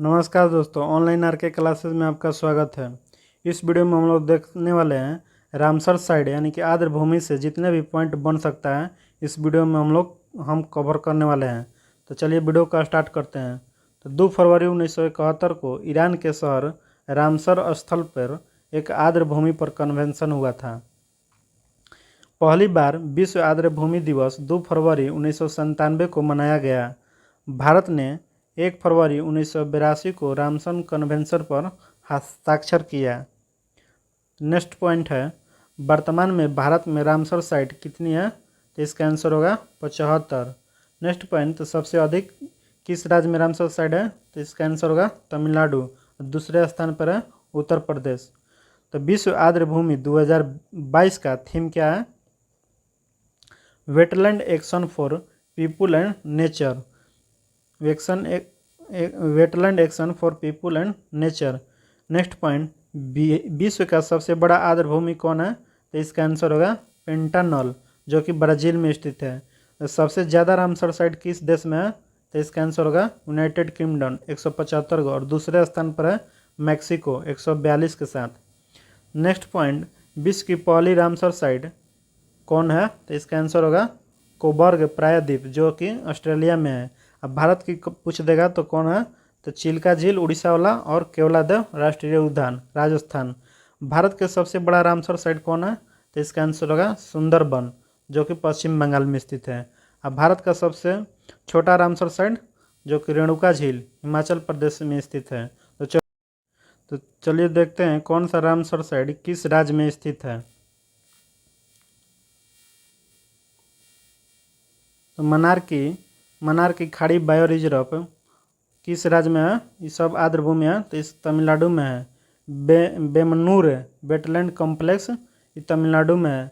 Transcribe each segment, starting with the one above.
नमस्कार दोस्तों, online R K classes में आपका स्वागत है। इस वीडियो में हम लोग देखने वाले हैं रामसर साइड यानी कि आर्द्र भूमि से जितने भी पॉइंट बन सकता है इस वीडियो में हम कवर करने वाले हैं। तो चलिए वीडियो का स्टार्ट करते हैं। तो 2 फरवरी 1971 को ईरान के शहर रामसर स्थल पर एक आर्द्र भूमि पर कन्वेंशन हुआ था। पहली बार विश्व आर्द्र भूमि दिवस 2 फरवरी 1997 को मनाया गया। भारत ने 1 फरवरी 1982 को रामसर कन्वेंशन पर हस्ताक्षर किया। नेक्स्ट पॉइंट है, वर्तमान में भारत में रामसर साइट कितनी है? तो इसका आंसर होगा 75। नेक्स्ट पॉइंट, तो सबसे अधिक किस राज्य में रामसर साइट है? तो इसका आंसर होगा तमिलनाडु। दूसरे स्थान पर है उत्तर प्रदेश। तो विश्व आर्द्र भूमि 2022 का थीम क्या है? Wetland action for people and nature. Wetland action for people and nature. Next point, विश्व का सबसे बड़ा आर्द्र भूमि कौन है? तो इसका आंसर होगा पेंटानल, जो कि ब्राज़ील में स्थित है। तो सबसे ज़्यादा रामसर साइट किस देश में है? तो इसका आंसर होगा यूनाइटेड किंगडम 175 और दूसरे स्थान पर है मैक्सिको 142 के साथ। नेक्स्ट पॉइंट, विश्व की पहली रामसर साइट कौन है? तो इसका आंसर होगा कोबर्ग प्रायद्वीप, जो कि ऑस्ट्रेलिया में है। अब भारत की पूछ देगा तो कौन है? तो चिल्का झील उड़ीसा वाला और केवलादेव राष्ट्रीय उद्यान राजस्थान। भारत के सबसे बड़ा रामसर साइट कौन है? तो इसका आंसर होगा सुंदरबन, जो कि पश्चिम बंगाल में स्थित है। अब भारत का सबसे छोटा रामसर साइट जो कि रेणुका झील हिमाचल प्रदेश में स्थित है। तो चलिए देखते हैं कौन सा रामसर साइट किस राज्य में स्थित है। तो मन्नार की खाड़ी बायो रिजर्व किस राज्य में है? ये सब आर्द्र भूमि है, तो इस तमिलनाडु में है। बेमनूर वेटलैंड कॉम्प्लेक्स ये तमिलनाडु में है।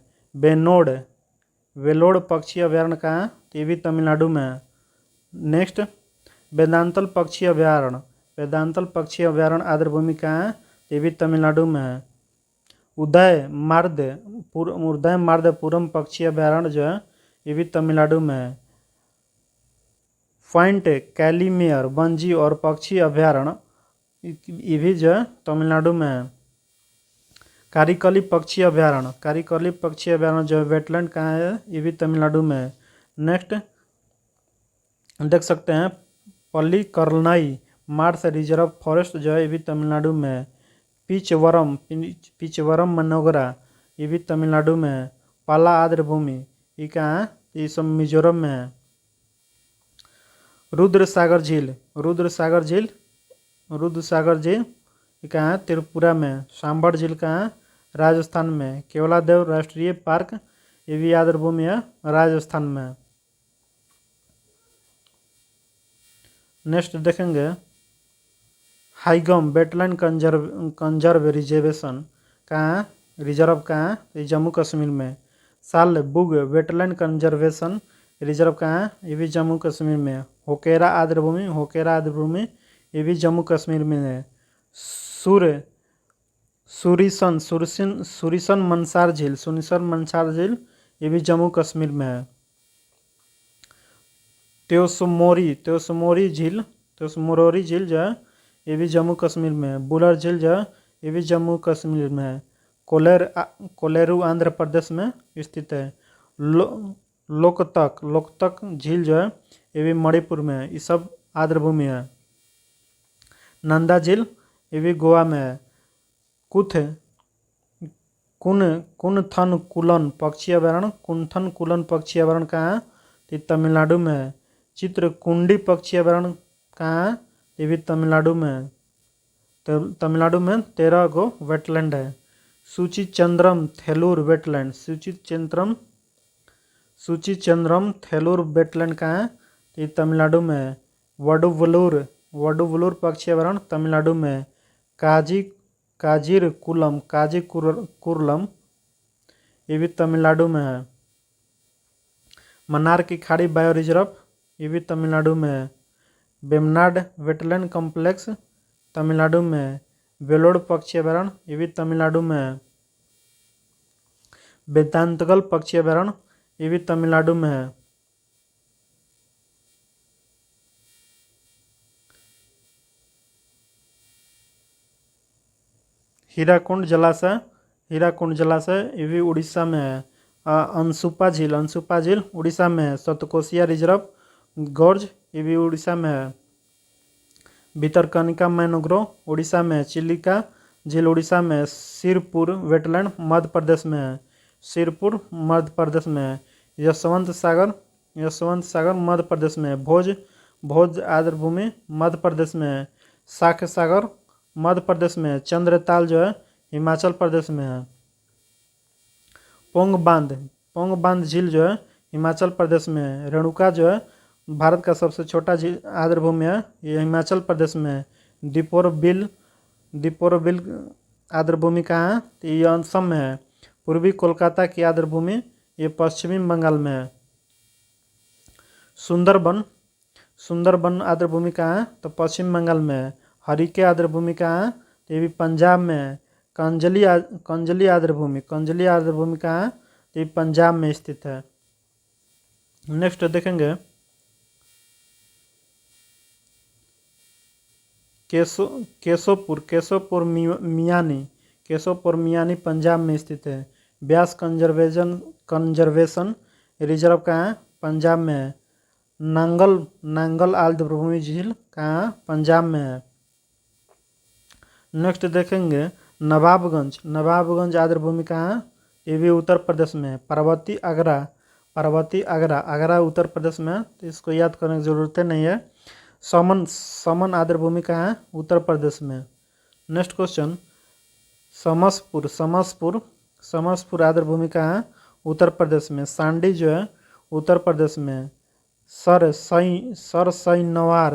वेलोड पक्षी अभयारण्य कहाँ है? तो ये भी तमिलनाडु में है। नेक्स्ट, वेदांतल पक्षी अभयारण्य आर्द्र भूमि कहाँ है? तो ये भी तमिलनाडु में है। उदय मार्दपुरम पक्षी अभयारण्य जो है ये भी तमिलनाडु में है। पॉइंट कैलीमेयर वन्यजीव और पक्षी अभयारण्य ये भी जो है तमिलनाडु में है। कारिकली पक्षी अभयारण्य जो है वेटलैंड कहाँ है? ये भी तमिलनाडु में है। नेक्स्ट देख सकते हैं पल्लीकरनई मार्स रिजर्व फॉरेस्ट जो है ये भी तमिलनाडु में है। पिचवरम मनोगरा ये भी तमिलनाडु में है। पाला आर्द्र भूमि ये कहाँ है? ये सब मिजोरम में है। रुद्र सागर झील ये कहाँ है? त्रिपुरा में। सांभर झील कहाँ है? राजस्थान में। केवलादेव राष्ट्रीय पार्क ये भी आर्द्र भूमि है, राजस्थान में। नेक्स्ट देखेंगे हाईगम वेटलैंड कंजर्व रिजर्वेशन कहाँ है? रिजर्व कहाँ है? ये जम्मू कश्मीर में। सालबुग वेटलैंड कंजर्वेशन रिजर्व कहाँ है? ये भी जम्मू कश्मीर में है। होकेरा आर्द्र भूमि ये भी जम्मू कश्मीर में है। सुरिसन मंसार झील ये भी जम्मू कश्मीर में है। त्योसमोरी झील जो है ये भी जम्मू कश्मीर में है। बुलर झील जो है ये भी जम्मू कश्मीर में है। कोलेरू आंध्र प्रदेश में स्थित है। लोकतक झील जो है ये भी मणिपुर में है। ये सब आर्द्र भूमि है। नंदा झील ये भी गोवा में है। कुनथन कुलन पक्षी अभयारण्य कहाँ है? ये तमिलनाडु में है। चित्रकुंडी पक्षी अभयारण्य कहाँ है? ये भी तमिलनाडु में है। तमिलनाडु में 13 गो वेटलैंड है। सूचिचंद्रम थेलूर वेटलैंड कहाँ है? ये तमिलनाडु में है। वडुवलूर पक्षी अभयारण्य तमिलनाडु में है। काजीकुर्लम ये भी तमिलनाडु में है। मन्नार की खाड़ी बायो रिजर्व ये भी तमिलनाडु में है। वेमनाड वेटलैंड कॉम्प्लेक्स तमिलनाडु में है। वेलोड पक्षी अभयारण्य ये भी तमिलनाडु में है। वेदांतगल पक्षी अभयारण्य ये भी तमिलनाडु में है। हीराकुंड जलाशय, हीराकुंड जलाशय ये भी उड़ीसा में है। अनसुपा झील, अनसुपा झील उड़ीसा में है। सतकोशिया रिजर्व गोर्ज ये भी उड़ीसा में है। भितरकनिका मैनग्रोव उड़ीसा में है। चिलिका झील उड़ीसा में है। सिरपुर वेटलैंड मध्य प्रदेश में है। सिरपुर मध्य प्रदेश में है। यशवंत सागर, यशवंत सागर मध्य प्रदेश में है। भोज, भोज आर्द्रभूमि मध्य प्रदेश में है। साख्य सागर मध्य प्रदेश में है। चंद्रताल जो है हिमाचल प्रदेश में है। पोंग बांध, पोंग बांध झील जो है हिमाचल प्रदेश में है। रेणुका जो है भारत का सबसे छोटा झील आर्द्रभूमि है, ये हिमाचल प्रदेश में है। दीपोरबिल, दीपोरबिल आर्द्रभूमि कहाँ है? तो ये असम में है। पूर्वी कोलकाता की आर्द्रभूमि ये पश्चिमी बंगाल में है। सुंदरबन, सुंदरबन आर्द्रभूमि कहाँ है? तो पश्चिम बंगाल में है। हरिके आर्द्रभूमि कहाँ है? तो ये भी पंजाब में है। कंजली, कंजली आर्द्रभूमि, कंजली आर्द्रभूमि कहाँ है? तो ये पंजाब में स्थित है। नेक्स्ट देखेंगे केशोपुर, केशोपुर मियानी, केशोपुर मियानी पंजाब में स्थित है। ब्यास कंजर्वेशन, कंजर्वेशन रिजर्व कहाँ है? पंजाब में है। नांगल, नांगल आर्द्रभूमि झील कहाँ है? पंजाब में है। नेक्स्ट देखेंगे नवाबगंज, नवाबगंज आर्द्रभूमि कहाँ है? ये भी उत्तर प्रदेश में है। पार्वती आगरा, पार्वती आगरा, आगरा उत्तर प्रदेश में है, तो इसको याद करने की ज़रूरत नहीं है। समन, समन आर्द्रभूमि कहाँ है? उत्तर प्रदेश में। नेक्स्ट क्वेश्चन समसपुर, समसपुर, समसपुर आर्द्रभूमि कहाँ है? उत्तर प्रदेश में। सांडी जो है उत्तर प्रदेश में। सरसईनवार,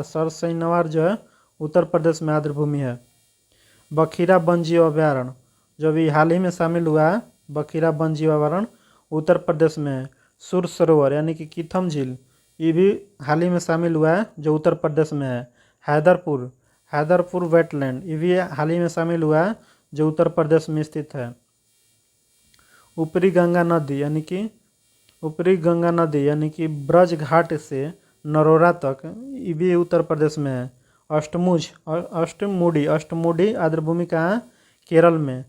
सरसईनवार जो है उत्तर प्रदेश में आर्द्रभूमि है। बखीरा वन्यजीव अभयारण्य जो भी हाल ही में शामिल हुआ है, बखीरा वन्यजीव अभयारण्य उत्तर प्रदेश में है। सुर सरोवर यानी कि कीथम झील ये भी हाल ही में शामिल हुआ है जो उत्तर प्रदेश में है। हैदरपुर, हैदरपुर वेटलैंड ये भी हाल ही में शामिल हुआ है जो उत्तर प्रदेश में स्थित है। ऊपरी गंगा नदी यानी कि, ऊपरी गंगा नदी यानी कि ब्रज घाट से नरोरा तक ये भी उत्तर प्रदेश में है। अष्टमुज, अष्टमुडी, अष्टमुडी आर्द्रभूमि कहाँ है? केरल में।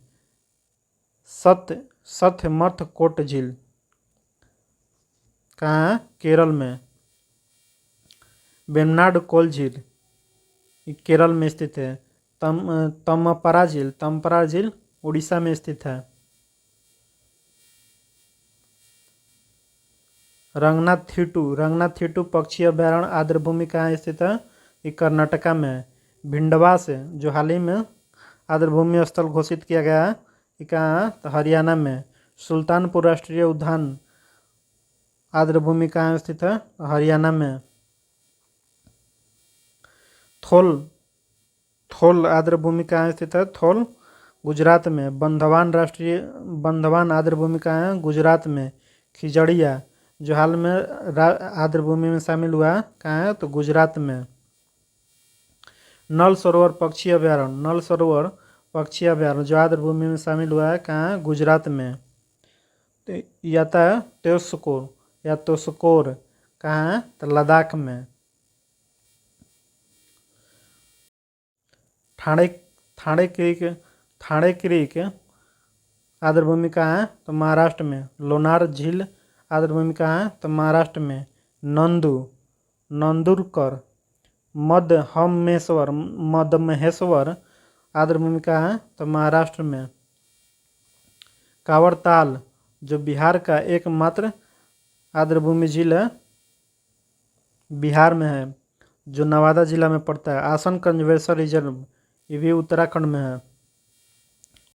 सत्यमर्थकोट झील कहाँ है? केरल में। वेम्बनाड कोल झील केरल में स्थित है। तमपरा झील, तमपरा झील उड़ीसा में स्थित है। रंगनाथिट्टू, रंगनाथिट्टू पक्षी अभयारण्य आर्द्रभूमि कहाँ स्थित है? ये कर्नाटका में है। भिंडवा से जो हाल ही में आर्द्रभूमि स्थल घोषित किया गया है ये कहाँ है? तो हरियाणा में। सुल्तानपुर राष्ट्रीय उद्यान आर्द्रभूमि कहाँ स्थित है? हरियाणा में। थोल, थोल आर्द्रभूमि कहाँ स्थित है? थोल गुजरात में। बंधवान राष्ट्रीय, बंधवान आर्द्रभूमि कहाँ है? गुजरात में। खिजड़िया जो हाल में आर्द्रभूमि में शामिल हुआ है कहाँ है? तो गुजरात में। नल सरोवर पक्षी अभयारण्य, नल सरोवर पक्षी अभयारण्य जो आर्द्रभूमि में शामिल हुआ है कहाँ है? गुजरात में। तो यह आता है त्योसकोर या तोसकोर कहाँ है? तो लद्दाख में। ठाणे, ठाणे क्रीक, ठाणे क्रीक आर्द्रभूमि कहाँ है? तो महाराष्ट्र में। लोनार झील आर्द्रभूमि कहाँ है? तो महाराष्ट्र में। नंदू, नंदुरकर मध्यमहेश्वर, मध्यमहेश्वर आर्द्रभूमि कहाँ है? तो महाराष्ट्र में। कांवरताल जो बिहार का एकमात्र आर्द्रभूमि झील है, बिहार में है, जो नवादा जिला में पड़ता है। आसन कंजर्वेशन रिजर्व ये भी उत्तराखंड में है।